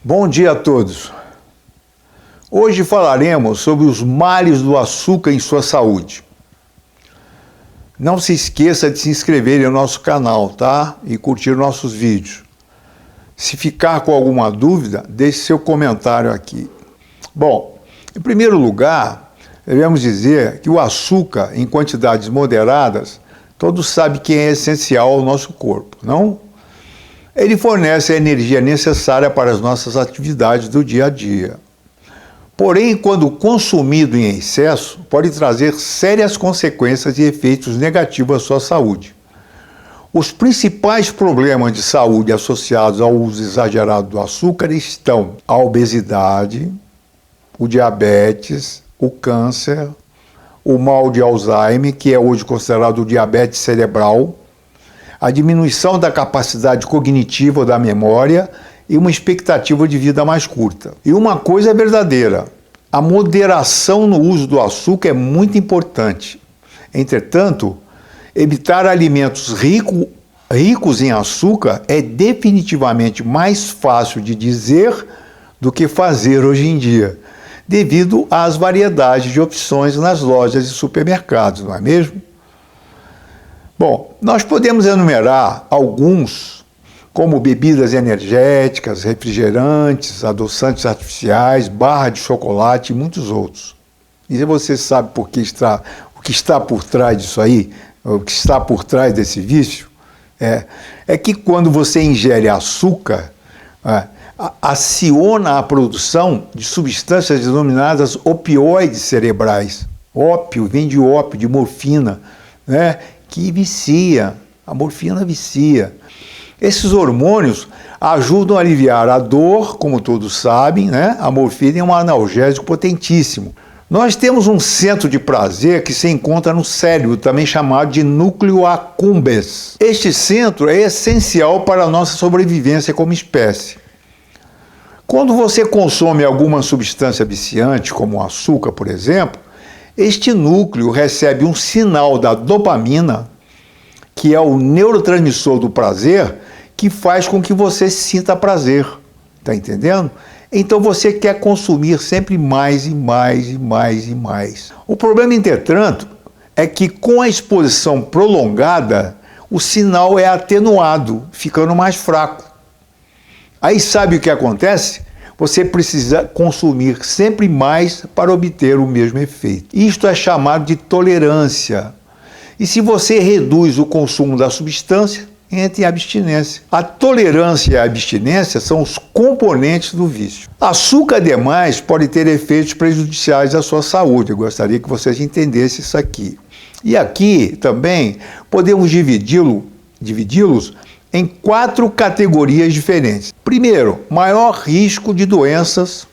Bom dia a todos. Hoje falaremos sobre os males do açúcar em sua saúde. Não se esqueça de se inscrever no nosso canal, tá? E curtir nossos vídeos. Se ficar com alguma dúvida, deixe seu comentário aqui. Bom, em primeiro lugar, devemos dizer que o açúcar em quantidades moderadas, todos sabem que é essencial ao nosso corpo, não? Ele fornece a energia necessária para as nossas atividades do dia a dia. Porém, quando consumido em excesso, pode trazer sérias consequências e efeitos negativos à sua saúde. Os principais problemas de saúde associados ao uso exagerado do açúcar estão a obesidade, o diabetes, o câncer, o mal de Alzheimer, que é hoje considerado o diabetes cerebral, a diminuição da capacidade cognitiva da memória e uma expectativa de vida mais curta. E uma coisa é verdadeira, a moderação no uso do açúcar é muito importante. Entretanto, evitar alimentos ricos em açúcar é definitivamente mais fácil de dizer do que fazer hoje em dia, devido às variedades de opções nas lojas e supermercados, não é mesmo? Bom, nós podemos enumerar alguns, como bebidas energéticas, refrigerantes, adoçantes artificiais, barra de chocolate e muitos outros. E você sabe o que está por trás disso aí? O que está por trás desse vício? É que quando você ingere açúcar, aciona a produção de substâncias denominadas opioides cerebrais. Ópio, vem de ópio, de morfina, né? Que vicia, a morfina vicia. Esses hormônios ajudam a aliviar a dor, como todos sabem, né? A morfina é um analgésico potentíssimo. Nós temos um centro de prazer que se encontra no cérebro, também chamado de núcleo accumbens. Este centro é essencial para a nossa sobrevivência como espécie. Quando você consome alguma substância viciante, como o açúcar, por exemplo, este núcleo recebe um sinal da dopamina, que é o neurotransmissor do prazer, que faz com que você sinta prazer. Está entendendo? Então você quer consumir sempre mais e mais e mais e mais. O problema, entretanto, é que com a exposição prolongada, o sinal é atenuado, ficando mais fraco. Aí sabe o que acontece? Você precisa consumir sempre mais para obter o mesmo efeito. Isto é chamado de tolerância. E se você reduz o consumo da substância, entra em abstinência. A tolerância e a abstinência são os componentes do vício. Açúcar demais pode ter efeitos prejudiciais à sua saúde. Eu gostaria que vocês entendessem isso aqui. E aqui também podemos dividi-los em 4 categorias diferentes. Primeiro, maior risco de doenças,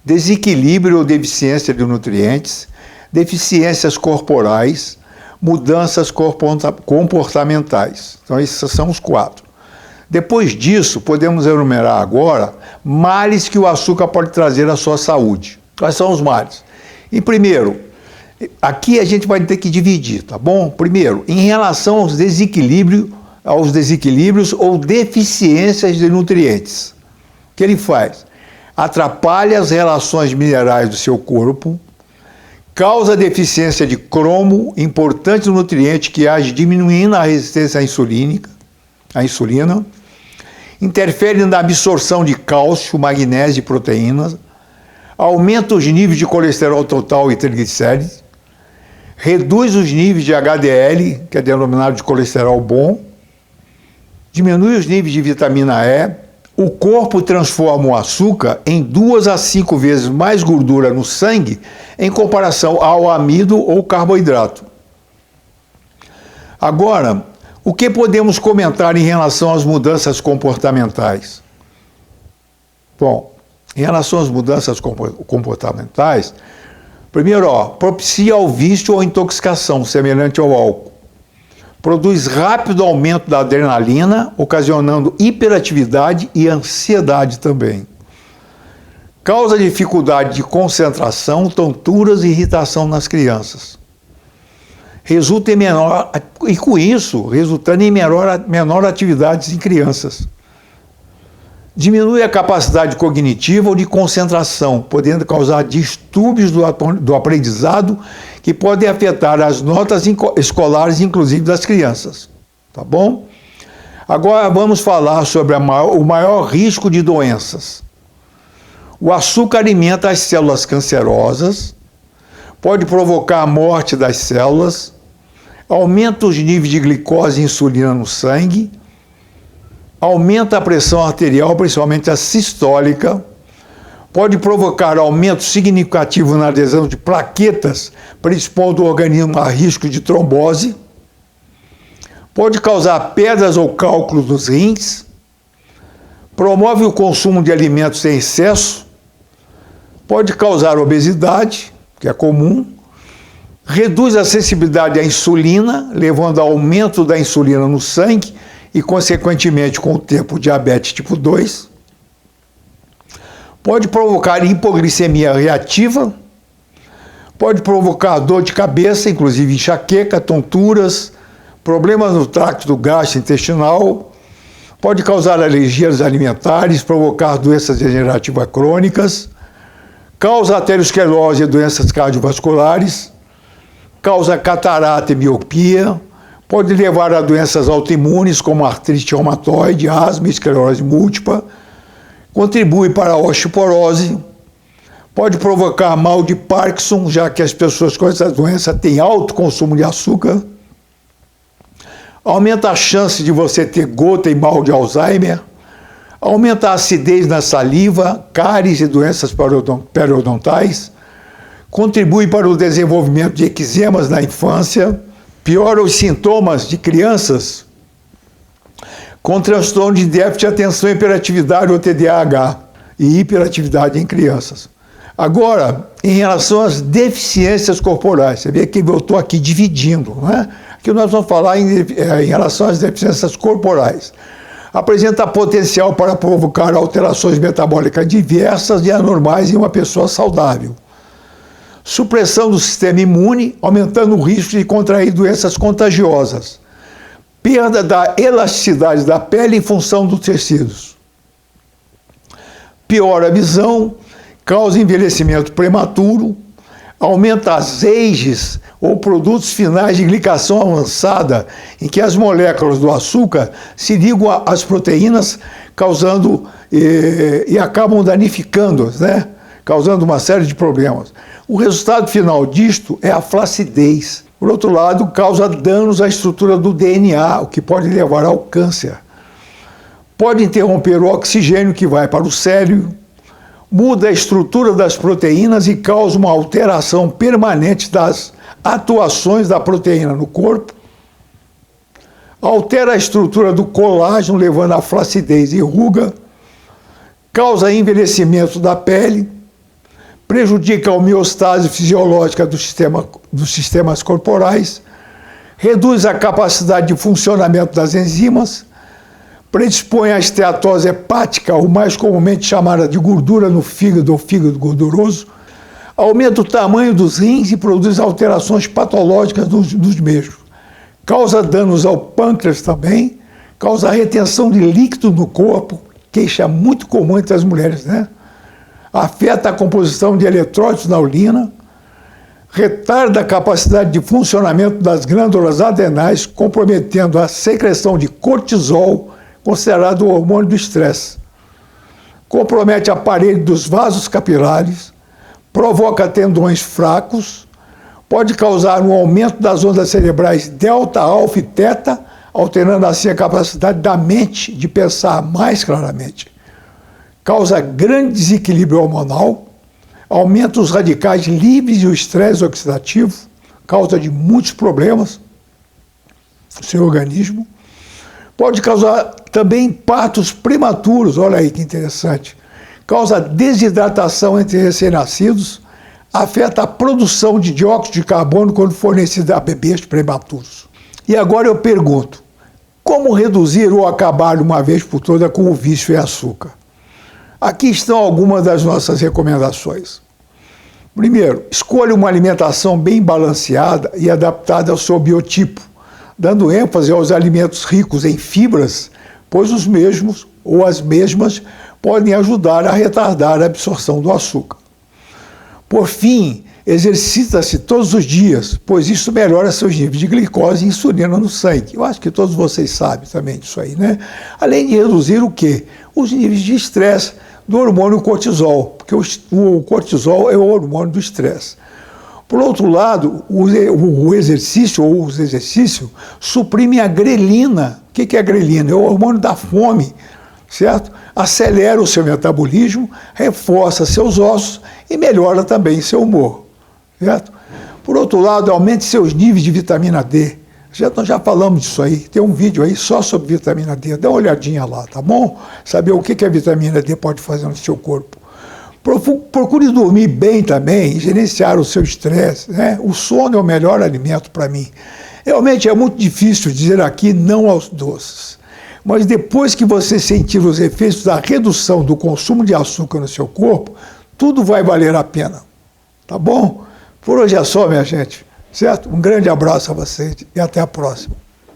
desequilíbrio ou deficiência de nutrientes, deficiências corporais, mudanças comportamentais. Então, esses são os 4. Depois disso, podemos enumerar agora males que o açúcar pode trazer à sua saúde. Quais são os males? E primeiro, aqui a gente vai ter que dividir, tá bom? Primeiro, em relação aos desequilíbrios ou deficiências de nutrientes. O que ele faz? Atrapalha as relações minerais do seu corpo, causa deficiência de cromo, importante nutriente que age diminuindo a resistência à insulina, interfere na absorção de cálcio, magnésio e proteínas, aumenta os níveis de colesterol total e triglicérides, reduz os níveis de HDL, que é denominado de colesterol bom, diminui os níveis de vitamina E, o corpo transforma o açúcar em 2 a 5 vezes mais gordura no sangue em comparação ao amido ou carboidrato. Agora, o que podemos comentar em relação às mudanças comportamentais? Bom, em relação às mudanças comportamentais, primeiro, propicia o vício ou intoxicação, semelhante ao álcool. Produz rápido aumento da adrenalina, ocasionando hiperatividade e ansiedade também. Causa dificuldade de concentração, tonturas e irritação nas crianças. Resulta em resultando em menor atividades em crianças. Diminui a capacidade cognitiva ou de concentração, podendo causar distúrbios do aprendizado que podem afetar as notas escolares, inclusive das crianças. Tá bom? Agora vamos falar sobre o maior risco de doenças. O açúcar alimenta as células cancerosas, pode provocar a morte das células, aumenta os níveis de glicose e insulina no sangue, aumenta a pressão arterial, principalmente a sistólica, pode provocar aumento significativo na adesão de plaquetas, predispondo o organismo a risco de trombose, pode causar pedras ou cálculos nos rins, promove o consumo de alimentos em excesso, pode causar obesidade, que é comum, reduz a sensibilidade à insulina, levando ao aumento da insulina no sangue e, consequentemente, com o tempo, diabetes tipo 2. Pode provocar hipoglicemia reativa, pode provocar dor de cabeça, inclusive enxaqueca, tonturas, problemas no tracto gastrointestinal, pode causar alergias alimentares, provocar doenças degenerativas crônicas, causa aterosclerose e doenças cardiovasculares, causa catarata e miopia, pode levar a doenças autoimunes como artrite reumatoide, asma e esclerose múltipla, contribui para a osteoporose, pode provocar mal de Parkinson, já que as pessoas com essa doença têm alto consumo de açúcar, aumenta a chance de você ter gota e mal de Alzheimer, aumenta a acidez na saliva, cáries e doenças periodontais, contribui para o desenvolvimento de eczemas na infância, piora os sintomas de crianças com transtorno de déficit de atenção e hiperatividade ou TDAH e hiperatividade em crianças. Agora, em relação às deficiências corporais, você vê que eu estou aqui dividindo, né? Aqui nós vamos falar em relação às deficiências corporais. Apresenta potencial para provocar alterações metabólicas diversas e anormais em uma pessoa saudável. Supressão do sistema imune, aumentando o risco de contrair doenças contagiosas. Perda da elasticidade da pele em função dos tecidos. Piora a visão, causa envelhecimento prematuro, aumenta as AGEs, ou produtos finais de glicação avançada, em que as moléculas do açúcar se ligam às proteínas, causando e acabam danificando, né? Causando uma série de problemas. O resultado final disto é a flacidez. Por outro lado, causa danos à estrutura do DNA, o que pode levar ao câncer. Pode interromper o oxigênio que vai para o cérebro, muda a estrutura das proteínas e causa uma alteração permanente das atuações da proteína no corpo, altera a estrutura do colágeno, levando à flacidez e ruga, causa envelhecimento da pele, prejudica a homeostase fisiológica dos sistemas corporais, reduz a capacidade de funcionamento das enzimas, predispõe à esteatose hepática, ou mais comumente chamada de gordura no fígado ou fígado gorduroso, aumenta o tamanho dos rins e produz alterações patológicas dos mesmos. Causa danos ao pâncreas também, causa retenção de líquido no corpo, queixa muito comum entre as mulheres, né? Afeta a composição de eletrólitos na urina, retarda a capacidade de funcionamento das glândulas adrenais, comprometendo a secreção de cortisol, considerado o hormônio do estresse. Compromete a parede dos vasos capilares, provoca tendões fracos, pode causar um aumento das ondas cerebrais delta, alfa e teta, alterando assim a capacidade da mente de pensar mais claramente. Causa grande desequilíbrio hormonal, aumenta os radicais livres e o estresse oxidativo, causa de muitos problemas no seu organismo. Pode causar também partos prematuros, olha aí que interessante. Causa desidratação entre recém-nascidos, afeta a produção de dióxido de carbono quando fornecida a bebês prematuros. E agora eu pergunto, como reduzir ou acabar de uma vez por todas com o vício em açúcar? Aqui estão algumas das nossas recomendações. Primeiro, escolha uma alimentação bem balanceada e adaptada ao seu biotipo, dando ênfase aos alimentos ricos em fibras, pois os mesmos ou as mesmas podem ajudar a retardar a absorção do açúcar. Por fim, exercita-se todos os dias, pois isso melhora seus níveis de glicose e insulina no sangue. Eu acho que todos vocês sabem também disso aí, né? Além de reduzir o quê? Os níveis de estresse do hormônio cortisol, porque o cortisol é o hormônio do estresse. Por outro lado, o exercício ou os exercícios suprimem a grelina. O que é a grelina? É o hormônio da fome, certo? Acelera o seu metabolismo, reforça seus ossos e melhora também seu humor, certo? Por outro lado, aumente seus níveis de vitamina D. Nós já falamos disso aí, tem um vídeo aí só sobre vitamina D, dá uma olhadinha lá, tá bom? Saber o que a vitamina D pode fazer no seu corpo. Procure dormir bem também, gerenciar o seu estresse, né? O sono é o melhor alimento para mim. Realmente é muito difícil dizer aqui não aos doces, mas depois que você sentir os efeitos da redução do consumo de açúcar no seu corpo, tudo vai valer a pena, tá bom? Por hoje é só, minha gente, certo? Um grande abraço a vocês e até a próxima.